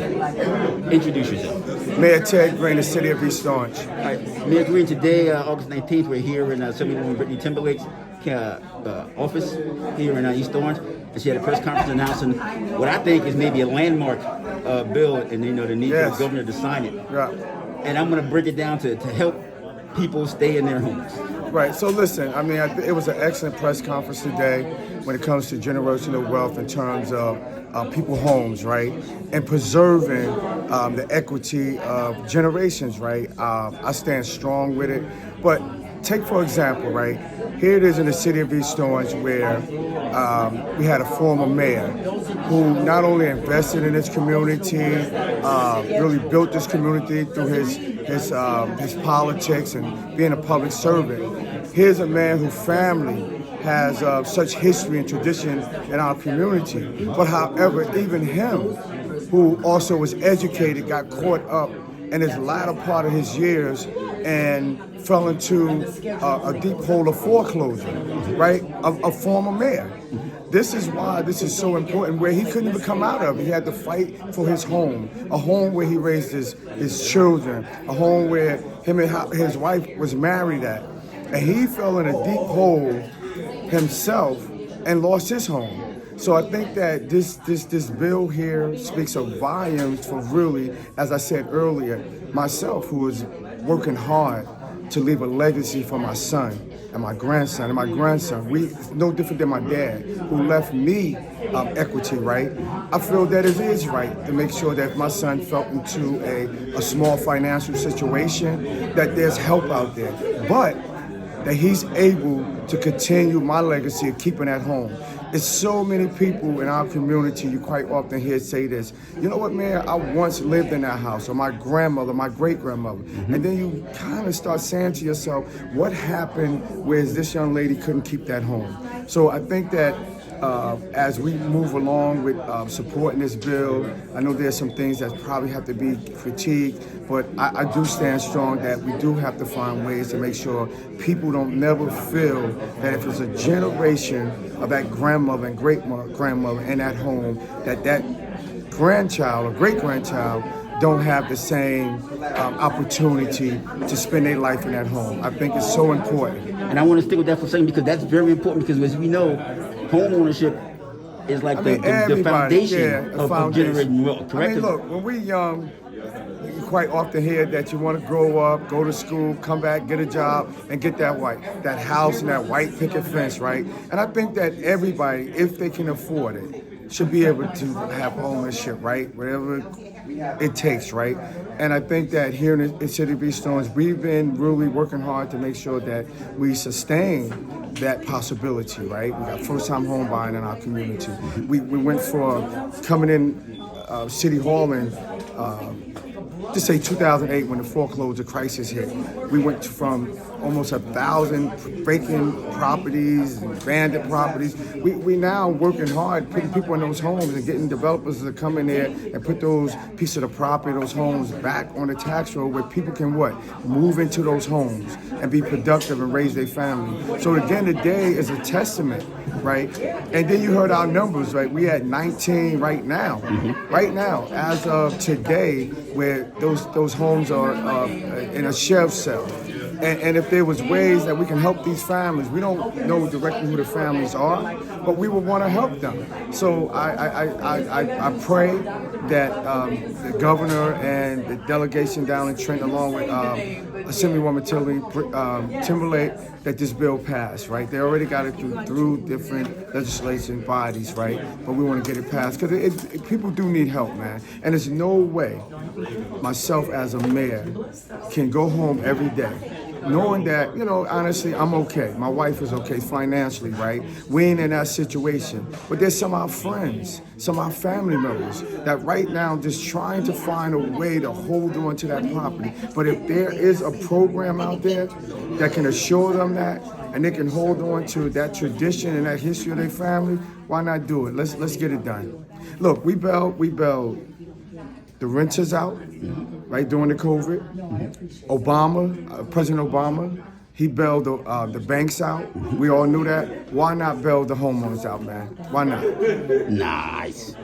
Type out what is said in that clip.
Introduce yourself. Mayor Ted Green, the city of East Orange. All right, Mayor Green, today, August 19th, we're here in Assemblywoman Britnee Timberlake's office here in East Orange. And she had a press conference announcing what I think is maybe a landmark bill, and the need for the governor to sign it. Yeah. And I'm going to break it down to help people stay in their homes. Right. So listen, I mean, it was an excellent press conference today when it comes to generational wealth in terms of people's homes, right, and preserving the equity of generations, right. I stand strong with it. But take, for example, right, here it is in the city of East Orange where we had a former mayor who not only invested in this community, really built this community through his politics and being a public servant. Here's a man whose family has such history and tradition in our community. But however, even him, who also was educated, got caught up in his latter part of his years and fell into a deep hole of foreclosure, right? A former mayor. This is why this is so important, where he couldn't even come out of. He had to fight for his home, a home where he raised his children, a home where him and his wife was married at. And he fell in a deep hole himself and lost his home. So I think that this bill here speaks of volumes for really, as I said earlier, myself, who is working hard to leave a legacy for my son and my grandson. And my grandson, it's no different than my dad, who left me equity, right? I feel that it is right to make sure that if my son fell into a small financial situation, that there's help out there. But that he's able to continue my legacy of keeping at home. There's so many people in our community, you quite often hear say this, you know what, man, I once lived in that house, or my grandmother, my great-grandmother. And then you kind of start saying to yourself, what happened where this young lady couldn't keep that home? So I think that as we move along with supporting this bill, I know there's some things that probably have to be critiqued, but I do stand strong that we do have to find ways to make sure people don't never feel that if it's a generation of that grandmother and great-grandmother in that home, that grandchild or great-grandchild don't have the same opportunity to spend their life in that home. I think it's so important. And I want to stick with that for a second because that's very important, because as we know, home ownership is like the foundation of generating wealth, correct? I mean, look, when we're young, you quite often hear that you want to grow up, go to school, come back, get a job, and get that house and that white picket fence, right? And I think that everybody, if they can afford it, should be able to have ownership, right? Whatever it takes, right? And I think that here in the city of East Orange, we've been really working hard to make sure that we sustain that possibility, right? We got first-time home buying in our community. We went for coming in City Hall in, just say 2008 when the foreclosure crisis hit. We went from almost 1,000 vacant properties, abandoned properties. We now working hard, putting people in those homes and getting developers to come in there and put those pieces of the property, those homes back on the tax roll where people can move into those homes and be productive and raise their family. So again, today is a testament, right? And then you heard our numbers, right? We at 19 right now, right now, as of today, where those homes are in a shelf cell. And if there was ways that we can help these families, we don't know directly who the families are, but we would want to help them. So I pray that the governor and the delegation down in Trenton, along with Assemblywoman Timberlake, that this bill passed, right? They already got it through different legislation bodies, right? But we want to get it passed because people do need help, man. And there's no way myself as a mayor can go home every day knowing that, honestly, I'm okay. My wife is okay financially, right? We ain't in that situation. But there's some of our friends, some of our family members that right now just trying to find a way to hold on to that property. But if there is a program out there that can assure them that, and they can hold on to that tradition and that history of their family, why not do it? Let's get it done. Look, we bailed the renters out, right, during the COVID. President Obama, he bailed the banks out. We all knew that. Why not bail the homeowners out, man? Why not? Nice.